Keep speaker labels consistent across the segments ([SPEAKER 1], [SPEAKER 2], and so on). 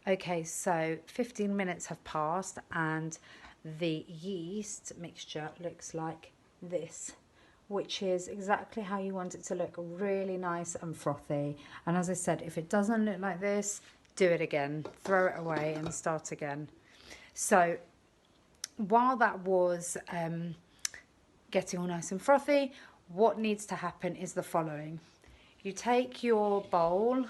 [SPEAKER 1] Okay, so 15 minutes have passed and the yeast mixture looks like this, which is exactly how you want it to look, really nice and frothy. And as I said, if it doesn't look like this, do it again, throw it away and start again. So while that was getting all nice and frothy, what needs to happen is the following. You take your bowl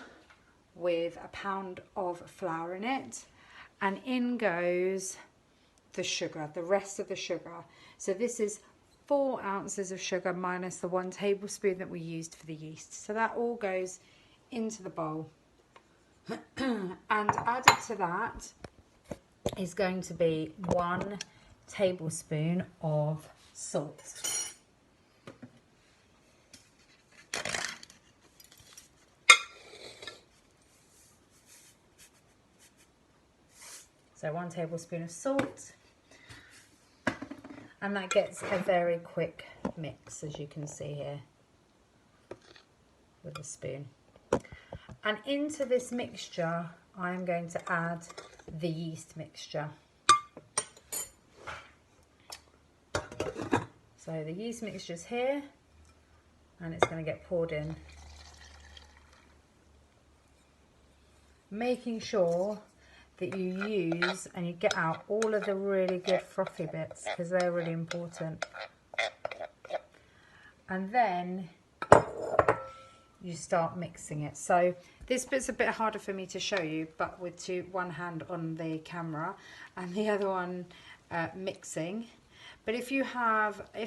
[SPEAKER 1] with a pound of flour in it, and in goes the sugar, the rest of the sugar. So this is 4 ounces of sugar minus the 1 tablespoon that we used for the yeast. So that all goes into the bowl. And added to that is going to be 1 tablespoon of salt. So 1 tablespoon of salt, and that gets a very quick mix, as you can see here with a spoon. And into this mixture, I'm going to add the yeast mixture. So the yeast mixture is here, and it's going to get poured in. Making sure that you use and you get out all of the really good frothy bits, because they're really important. And then you start mixing it. So this bit's a bit harder for me to show you, but with one hand on the camera and the other one mixing. But if you're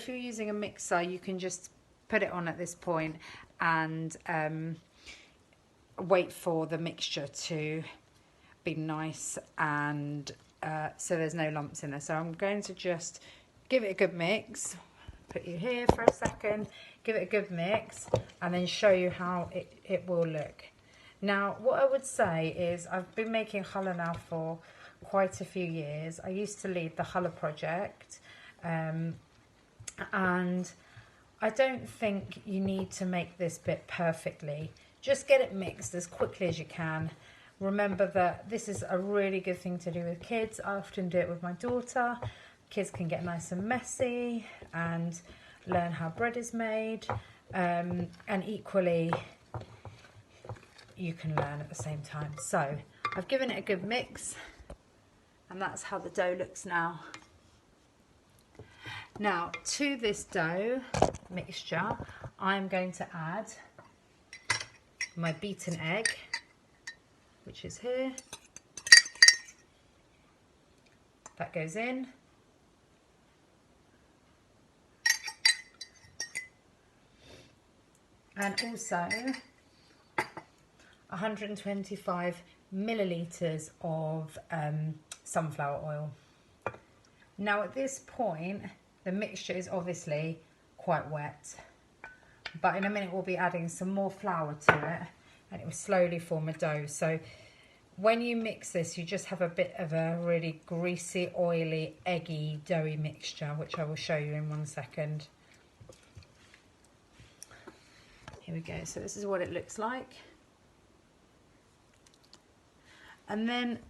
[SPEAKER 1] using a mixer, you can just put it on at this point and wait for the mixture to be nice and so there's no lumps in there. So I'm going to just give it a good mix, put you here for a second, give it a good mix, and then show you how it will look. Now what I would say is, I've been making challah now for quite a few years. I used to lead the challah project, and I don't think you need to make this bit perfectly. Just get it mixed as quickly as you can. Remember that this is a really good thing to do with kids. I often do it with my daughter. Kids can get nice and messy and learn how bread is made. And equally, you can learn at the same time. So I've given it a good mix, and that's how the dough looks now. Now to this dough mixture, I'm going to add my beaten egg, which is here. That goes in. And also 125 millilitres of sunflower oil. Now at this point, the mixture is obviously quite wet, but in a minute we'll be adding some more flour to it, and it will slowly form a dough. So when you mix this, you just have a bit of a really greasy, oily, eggy, doughy mixture, which I will show you in 1 second. Here we go. So this is what it looks like. And then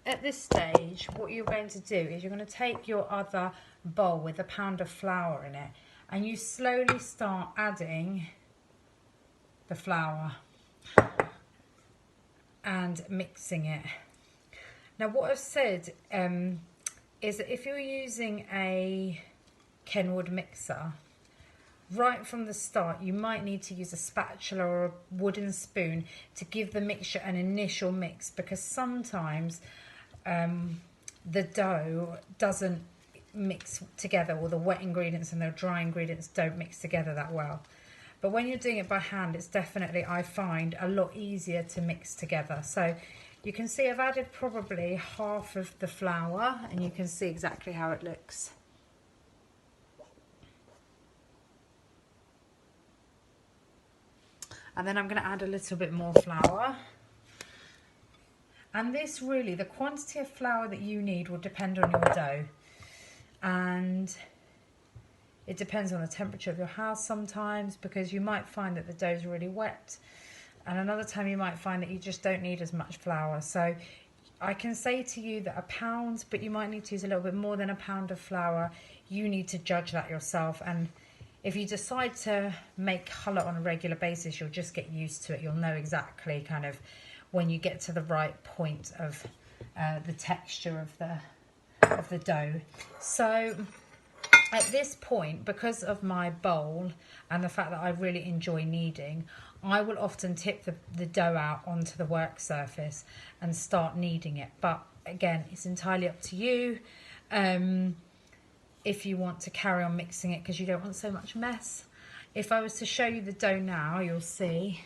[SPEAKER 1] at this stage, what you're going to do is you're going to take your other bowl with a pound of flour in it, and you slowly start adding the flour and mixing it. Now what I've said is that if you're using a Kenwood mixer, right from the start you might need to use a spatula or a wooden spoon to give the mixture an initial mix, because sometimes the dough doesn't mix together, or the wet ingredients and the dry ingredients don't mix together that well. But when you're doing it by hand, it's definitely, I find, a lot easier to mix together. So you can see I've added probably half of the flour, and you can see exactly how it looks. And then I'm going to add a little bit more flour. And this really, the quantity of flour that you need will depend on your dough. And it depends on the temperature of your house sometimes, because you might find that the dough is really wet, and another time you might find that you just don't need as much flour. So I can say to you that a pound, but you might need to use a little bit more than a pound of flour. You need to judge that yourself. And if you decide to make challah on a regular basis, you'll just get used to it. You'll know exactly kind of when you get to the right point of the texture of the dough. So at this point, because of my bowl and the fact that I really enjoy kneading, I will often tip the dough out onto the work surface and start kneading it. But again, it's entirely up to you if you want to carry on mixing it, because you don't want so much mess. If I was to show you the dough now, you'll see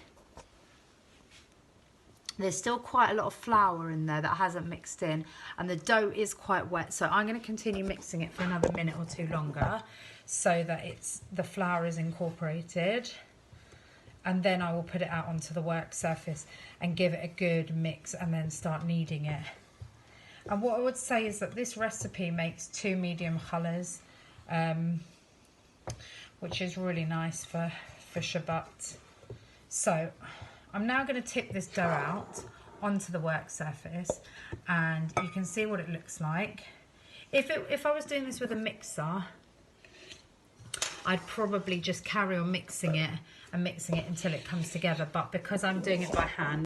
[SPEAKER 1] there's still quite a lot of flour in there that hasn't mixed in, and the dough is quite wet. So I'm going to continue mixing it for another minute or two longer so that the flour is incorporated. And then I will put it out onto the work surface and give it a good mix and then start kneading it. And what I would say is that this recipe makes 2 medium challahs, which is really nice for Shabbat. So I'm now going to tip this dough out onto the work surface, and you can see what it looks like. If I was doing this with a mixer, I'd probably just carry on mixing it and mixing it until it comes together. But because I'm doing it by hand,